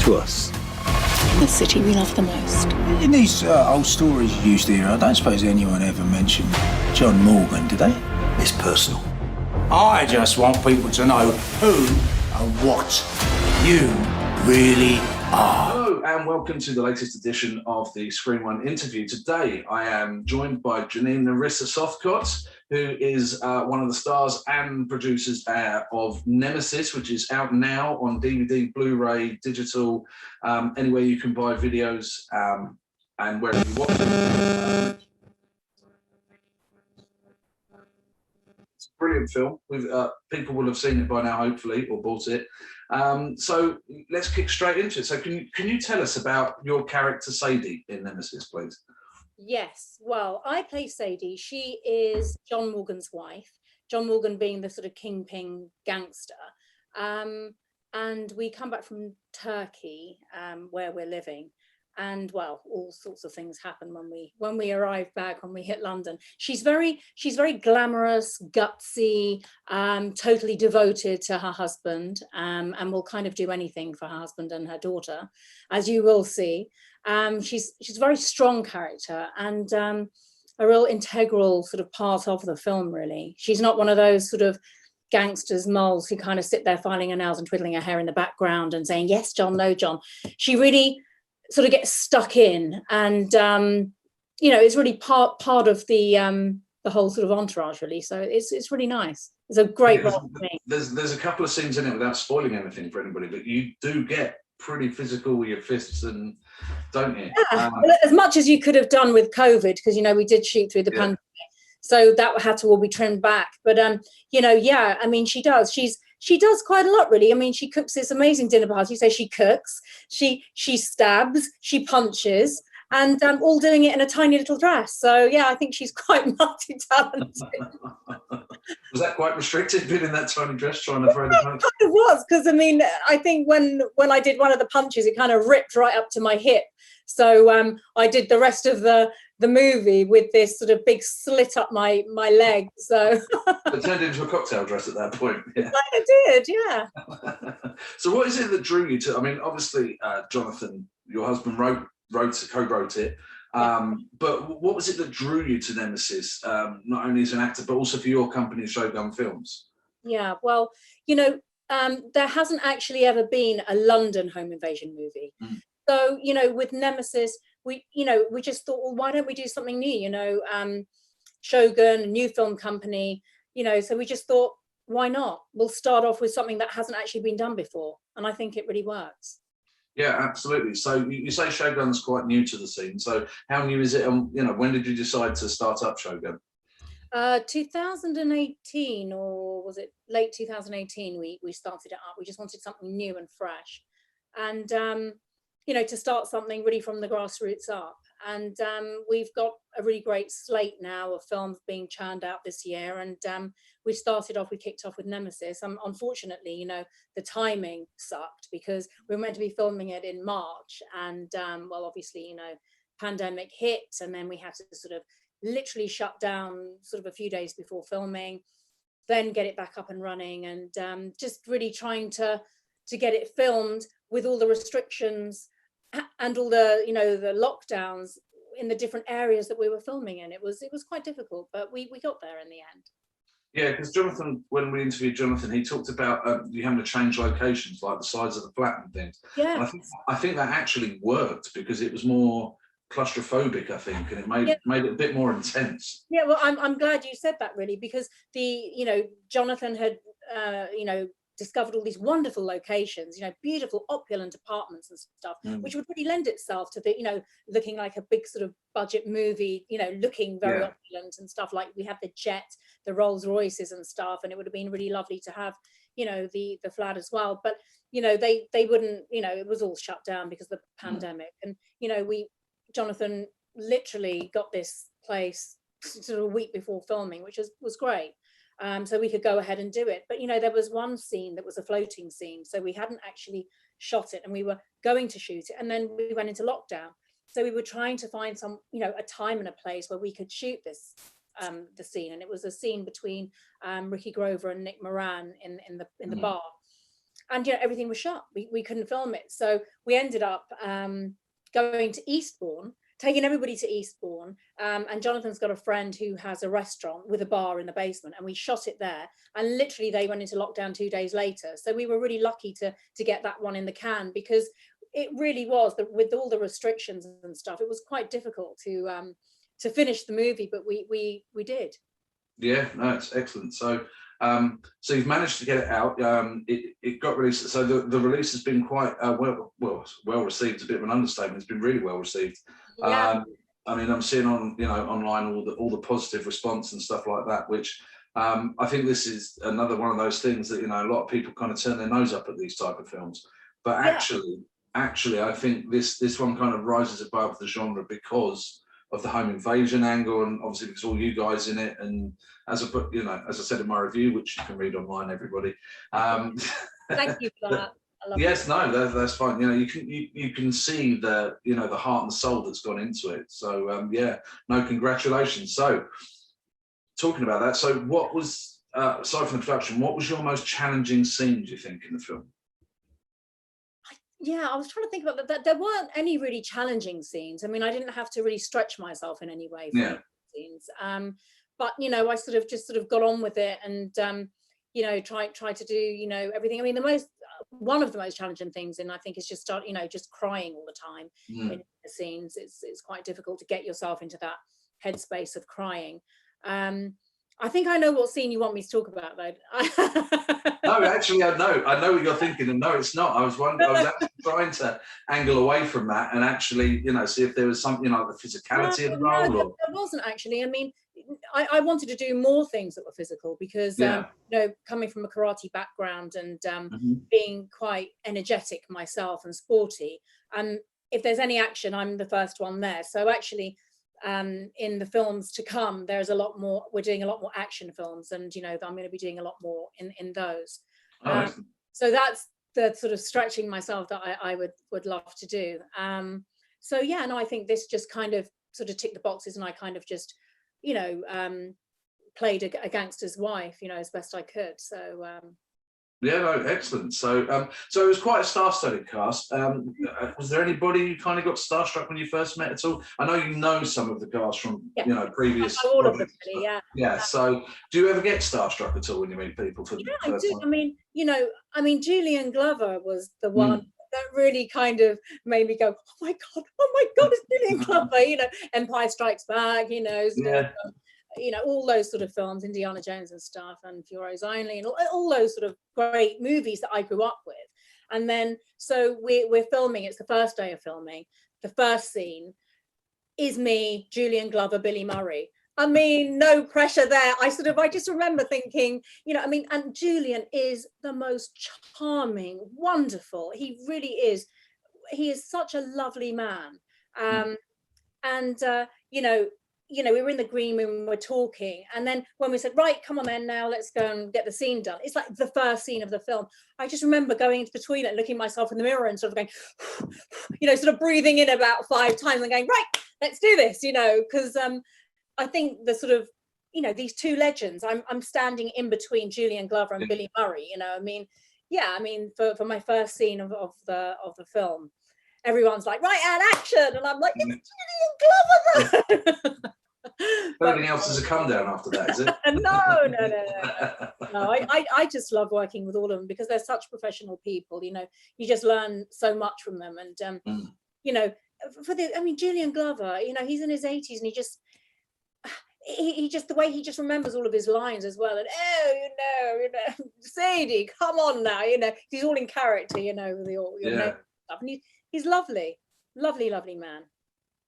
to us? The city we love the most. In these old stories you used here, I don't suppose anyone ever mentioned John Morgan, did they? It's personal. I just want people to know who and what you really are. Hello and welcome to the latest edition of the Screen One interview. Today I am joined by Jeanine Nerissa Sothcott, who is one of the stars and producers of Nemesis, which is out now on DVD, Blu-ray, digital, anywhere you can buy videos and wherever you watch them. It's a brilliant film. People will have seen it by now, hopefully, or bought it. So let's kick straight into it. So can you tell us about your character Sadie in Nemesis, please? Yes, well, I play Sadie. She is John Morgan's wife, John Morgan being the sort of kingpin gangster. And we come back from Turkey, where we're living. And well, all sorts of things happen when we arrive back, when we hit London. She's very glamorous, gutsy, totally devoted to her husband, and will kind of do anything for her husband and her daughter, as you will see. She's a very strong character and a real integral sort of part of the film, really. She's not one of those sort of gangsters, moles who kind of sit there filing her nails and twiddling her hair in the background and saying, yes, John, no, John. She really sort of gets stuck in and, it's really part of the whole sort of entourage, really. So it's really nice. It's a great role for me. There's a couple of scenes in it, without spoiling anything for anybody, but you do get pretty physical with your fists, and don't you? Yeah, as much as you could have done with COVID, because we did shoot through the pandemic, so that had to all be trimmed back. But I mean, she does. She does quite a lot, really. I mean, she cooks this amazing dinner party. So she cooks, she stabs, she punches, and all doing it in a tiny little dress. So yeah, I think she's quite multi-talented. Was that quite restricted, being in that tiny dress trying to throw the punch? It kind of was, because I mean, I think when I did one of the punches, it kind of ripped right up to my hip. So I did the rest of the movie with this sort of big slit up my leg. So it turned into a cocktail dress at that point. Yeah. I did, yeah. So what is it that drew you to? I mean, obviously, Jonathan, your husband, co-wrote it. But what was it that drew you to Nemesis, not only as an actor, but also for your company, Shogun Films? Yeah, well, there hasn't actually ever been a London home invasion movie. Mm. So, with Nemesis, we just thought, well, why don't we do something new? Shogun, a new film company, so we just thought, why not? We'll start off with something that hasn't actually been done before. And I think it really works. Yeah, absolutely. So you say Shogun's quite new to the scene. So how new is it? When did you decide to start up Shogun? 2018, or was it late 2018? We started it up. We just wanted something new and fresh, and to start something really from the grassroots up. And we've got a really great slate now of films being churned out this year. And we kicked off with Nemesis. Unfortunately, the timing sucked because we were meant to be filming it in March. And obviously, pandemic hit, and then we had to sort of literally shut down sort of a few days before filming, then get it back up and running, and just really trying to get it filmed with all the restrictions and all the the lockdowns in the different areas that we were filming in. It was quite difficult, but we got there in the end. Yeah, because Jonathan, when we interviewed Jonathan, he talked about you having to change locations, like the size of the flat and things. Yeah, and I think that actually worked because it was more claustrophobic, I think, and it made it a bit more intense. Yeah, well, I'm glad you said that, really, because Jonathan had discovered all these wonderful locations, beautiful opulent apartments and stuff, which would really lend itself to the, looking like a big sort of budget movie, looking very opulent and stuff. Like we had the jet, the Rolls Royces and stuff, and it would have been really lovely to have, the flat as well. But, they wouldn't, it was all shut down because of the pandemic. And, Jonathan literally got this place sort of a week before filming, which was great. So we could go ahead and do it. But, there was one scene that was a floating scene. So we hadn't actually shot it, and we were going to shoot it. And then we went into lockdown. So we were trying to find some, a time and a place where we could shoot this, the scene. And it was a scene between Ricky Grover and Nick Moran in the bar. and everything was shut. We couldn't film it, so we ended up going to Eastbourne, taking everybody to Eastbourne, and Jonathan's got a friend who has a restaurant with a bar in the basement, and we shot it there, and literally they went into lockdown 2 days later. So we were really lucky to get that one in the can, because it really was, with all the restrictions and stuff, it was quite difficult to finish the movie, but we did. Yeah, no, it's excellent. So so you've managed to get it out. It got released. So the release has been quite well received. A bit of an understatement. It's been really well received. Yeah. I mean, I'm seeing on online all the positive response and stuff like that, which I think this is another one of those things that a lot of people kind of turn their nose up at these type of films. But actually, I think this one kind of rises above the genre because of the home invasion angle, and obviously because all you guys in it, and as I said in my review, which you can read online, everybody. Thank you for that. I love yes, no, that's fine. You can see the the heart and soul that's gone into it. So yeah, no, congratulations. So talking about that, so what was aside from the production, what was your most challenging scene, do you think, in the film? Yeah, I was trying to think about that. There weren't any really challenging scenes. I mean, I didn't have to really stretch myself in any way for any scenes. But I sort of got on with it, and try to do everything. I mean, one of the most challenging things, and I think, is just just crying all the time in the scenes. It's quite difficult to get yourself into that headspace of crying. I think I know what scene you want me to talk about, though. No, actually, I know what you're thinking, and no, it's not. I was actually trying to angle away from that, and actually, see if there was something like the physicality of the role. No, there wasn't actually. I mean, I wanted to do more things that were physical, because coming from a karate background and being quite energetic myself and sporty, if there's any action, I'm the first one there. So actually, in the films to come, there's a lot more. We're doing a lot more action films, and I'm going to be doing a lot more in those. So that's the sort of stretching myself that I would love to do. So yeah, no, I think this just kind of sort of ticked the boxes, and I kind of just played a gangster's wife, as best I could. So yeah, no, excellent. So so it was quite a star-studded cast. Was there anybody you kind of got starstruck when you first met at all? I know you know some of the cast from previous. All of them, really, yeah. Yeah. So do you ever get starstruck at all when you meet people for the first time? I mean, Julian Glover was the one that really kind of made me go, oh my god, it's Julian Glover. Empire Strikes Back. All those sort of films, Indiana Jones and stuff, and Furo's Only, and all those sort of great movies that I grew up with. And then, so we're filming, it's the first day of filming. The first scene is me, Julian Glover, Billy Murray. I mean, no pressure there. I just remember thinking, and Julian is the most charming, wonderful. He really is. He is such a lovely man. We were in the green room, we're talking, and then when we said, right, come on then, now let's go and get the scene done. It's like the first scene of the film. I just remember going into the toilet and looking at myself in the mirror and sort of going, sort of breathing in about 5 times and going, right, let's do this, because I think the sort of, these two legends, I'm standing in between Julian Glover and Billy Murray, for my first scene of the film, everyone's like, right, and action, and I'm like, it's Julian Glover. Everything else is a come down after that, is it? No. I just love working with all of them, because they're such professional people. You just learn so much from them, and Julian Glover, he's in his 80s, and he just the way he just remembers all of his lines as well, and Sadie, come on now, he's all in character, with the all stuff, and he's lovely man.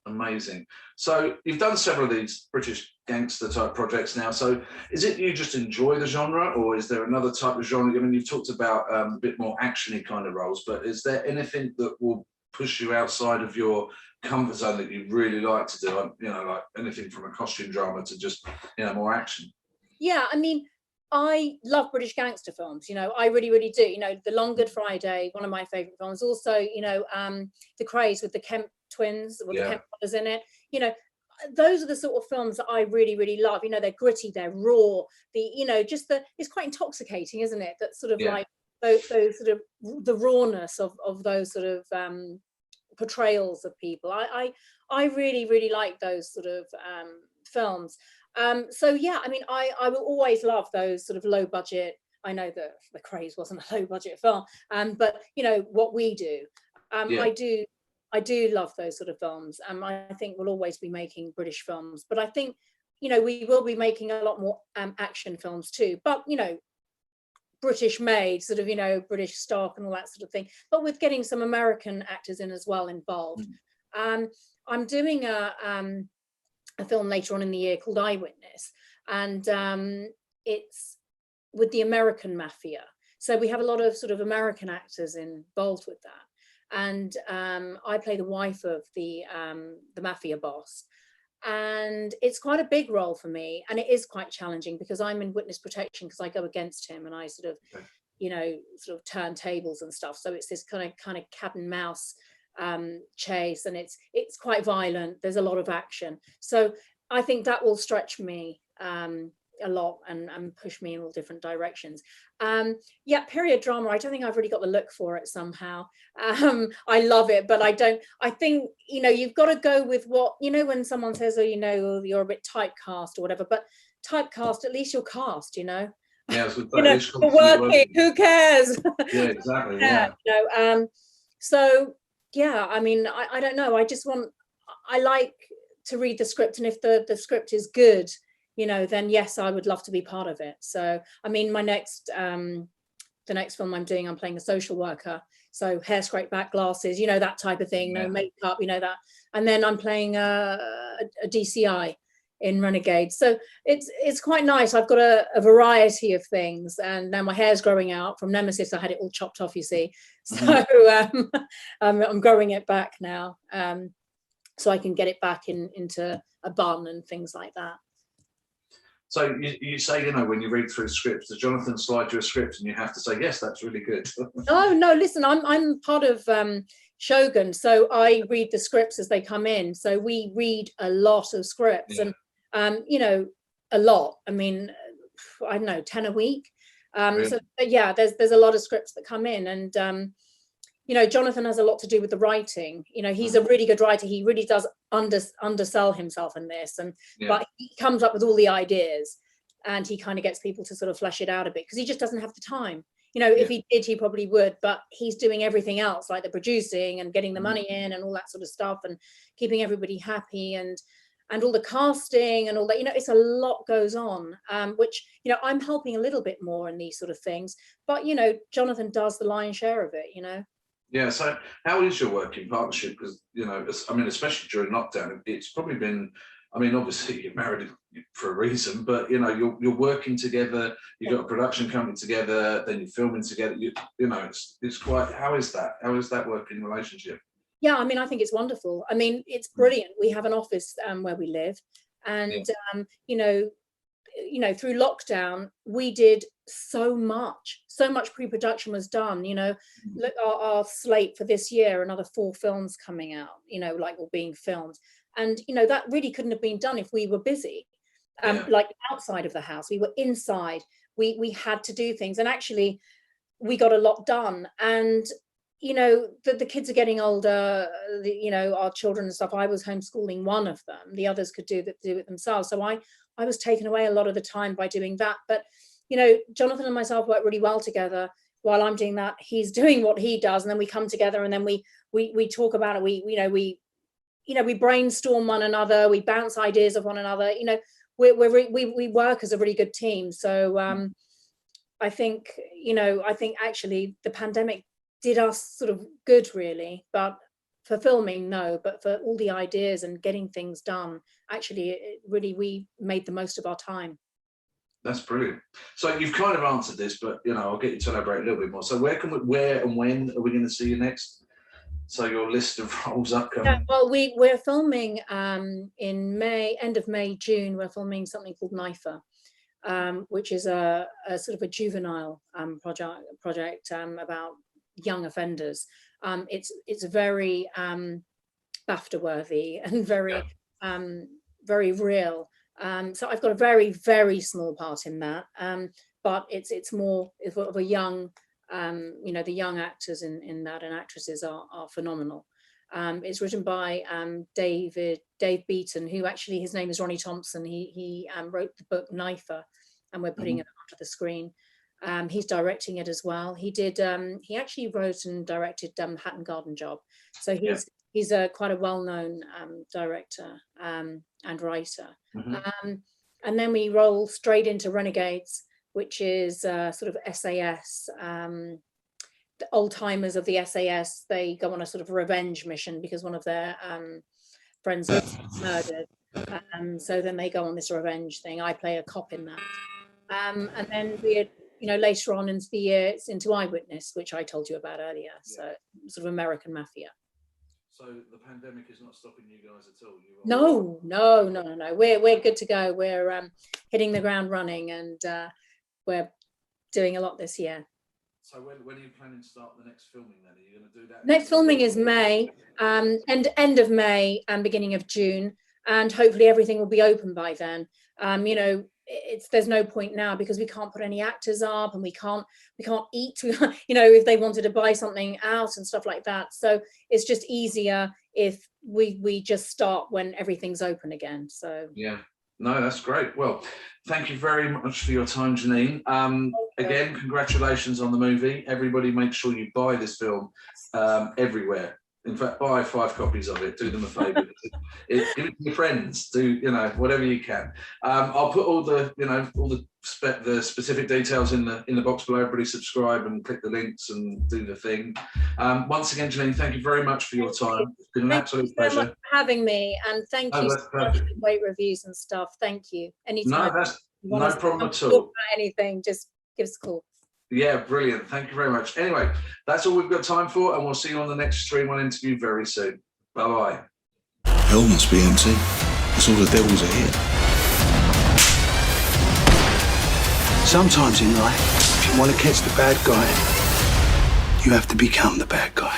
Amazing. So you've done several of these British gangster type projects now. So is it you just enjoy the genre, or is there another type of genre? I mean, you've talked about a bit more actiony kind of roles, but is there anything that will push you outside of your comfort zone that you really like to do? Like anything from a costume drama to just more action. Yeah, I mean, I love British gangster films. I really, really do. The Long Good Friday, one of my favourite films. Also, The Craze with the Kemp twins, with the Kemp brothers in it. Those are the sort of films that I really, really love. They're gritty, they're raw. It's quite intoxicating, isn't it? That sort of like those sort of the rawness of those sort of portrayals of people. I really like those sort of films. So yeah, I mean, I will always love those sort of low budget. I know that The Craze wasn't a low budget film, but you know what we do. I do love those sort of films. I think we'll always be making British films, but I think, you know, we will be making a lot more action films too. But you know, British made, sort of, you know, British stock and all that sort of thing, but with getting some American actors in as well involved. I'm doing a film later on in the year called Eyewitness, and it's with the American mafia. So we have a lot of sort of American actors involved with that. And I play the wife of the mafia boss. And it's quite a big role for me, and it is quite challenging because I'm in witness protection because I go against him and I sort of, you know, sort of turn tables and stuff. So it's this kind of cat and mouse chase, and it's quite violent. There's a lot of action, so I think that will stretch me a lot and push me in all different directions. Yeah, period drama, I don't think I've really got the look for it somehow. I love it, but I think, you know, you've got to go with what, you know, when someone says, oh, you know, you're a bit typecast or whatever, but typecast, at least you're cast, you know. Yeah, you know, for working, who cares? Yeah, exactly. Yeah. You know, so yeah, I mean, I don't know, I like to read the script, and if the script is good, you know, then yes, I would love to be part of it. So, I mean, my next, the next film I'm doing, I'm playing a social worker. So hair scrape back, glasses, you know, that type of thing, no makeup, you know, that. And then I'm playing a DCI in Renegade. So it's quite nice. I've got a variety of things, and now my hair's growing out. From Nemesis, I had it all chopped off, you see. So I'm growing it back now, so I can get it back into a bun and things like that. So you say, you know, when you read through scripts, does Jonathan slide you a script and you have to say, yes, that's really good? No, listen, I'm part of Shogun, so I read the scripts as they come in. So we read a lot of scripts, and you know, a lot. I mean, I don't know, 10 a week. Really? So yeah, there's a lot of scripts that come in, and you know, Jonathan has a lot to do with the writing. You know, he's a really good writer. He really does undersell himself in this, and but he comes up with all the ideas, and he kind of gets people to sort of flesh it out a bit because he just doesn't have the time. You know, if he did, he probably would, but he's doing everything else, like the producing and getting the money in and all that sort of stuff, and keeping everybody happy, and all the casting and all that. You know, it's a lot goes on, which, you know, I'm helping a little bit more in these sort of things, but you know, Jonathan does the lion's share of it, you know. Yeah, so how is your working partnership? Because, you know, I mean, especially during lockdown, it's probably been, I mean, obviously you're married for a reason, but, you know, you're working together, you've got a production company together, then you're filming together, you know, it's quite, how is that working relationship? Yeah, I mean, I think it's wonderful. I mean, it's brilliant. We have an office where we live, and, you know, through lockdown, we did so much pre-production was done. You know, look, our slate for this year, another 4 films coming out, you know, like, or being filmed. And, you know, that really couldn't have been done if we were busy, like outside of the house. We were inside, we had to do things. And actually, we got a lot done. And, you know, the kids are getting older, you know, our children and stuff. I was homeschooling one of them. The others could do it themselves. So I was taken away a lot of the time by doing that. But, you know, Jonathan and myself work really well together. While I'm doing that, he's doing what he does, and then we come together, and then we talk about it. We brainstorm one another. We bounce ideas of one another. You know, we work as a really good team. So I think actually the pandemic did us sort of good, really. But for filming, no. But for all the ideas and getting things done, actually, we made the most of our time. That's brilliant. So you've kind of answered this, but, you know, I'll get you to elaborate a little bit more. So where and when are we going to see you next? So your list of roles upcoming. Yeah, well, we're filming in May, end of May, June. We're filming something called Knifer, which is a sort of a juvenile project about young offenders. It's very BAFTA worthy and very very real. So I've got a very, very small part in that, but it's more of a young You know, the young actors in that and actresses are phenomenal. It's written by Dave Beaton, who actually, his name is Ronnie Thompson. He wrote the book Knifer, and we're putting it onto the screen. He's directing it as well. He actually wrote and directed Hatton Garden Job. So he's quite a well-known director and writer. And then we roll straight into Renegades, which is sort of SAS. The old timers of the SAS, they go on a sort of revenge mission because one of their friends was murdered. So then they go on this revenge thing. I play a cop in that. And then later on into the year, it's into Eyewitness, which I told you about earlier. So sort of American Mafia. So the pandemic is not stopping you guys at all? No. We're good to go. We're hitting the ground running, and we're doing a lot this year. So when are you planning to start the next filming then? Are you going to do that? Next filming is May, end of May and beginning of June, and hopefully everything will be open by then. There's no point now because we can't put any actors up, and we can't eat. If they wanted to buy something out and stuff like that. So it's just easier if we just start when everything's open again. So yeah. No, that's great. Well, thank you very much for your time, Janine. Again, congratulations on the movie. Everybody make sure you buy this film everywhere. In fact, buy 5 copies of it. Do them a favour. Give it to your friends. Do whatever you can. I'll put all the specific details in the box below. Everybody subscribe and click the links and do the thing. Once again, Janine, thank you very much for your time. It's been an absolute pleasure. Thank you so much for having me, and thank you so much for the great reviews and stuff. Thank you. Anytime. No, that's no problem at all. Talk about anything, just give us a call. Yeah, brilliant. Thank you very much. Anyway, that's all we've got time for, and we'll see you on the next Stream 1 interview very soon. Bye-bye. Hell must be empty. It's all the devils are here. Sometimes in life, if you want to catch the bad guy, you have to become the bad guy.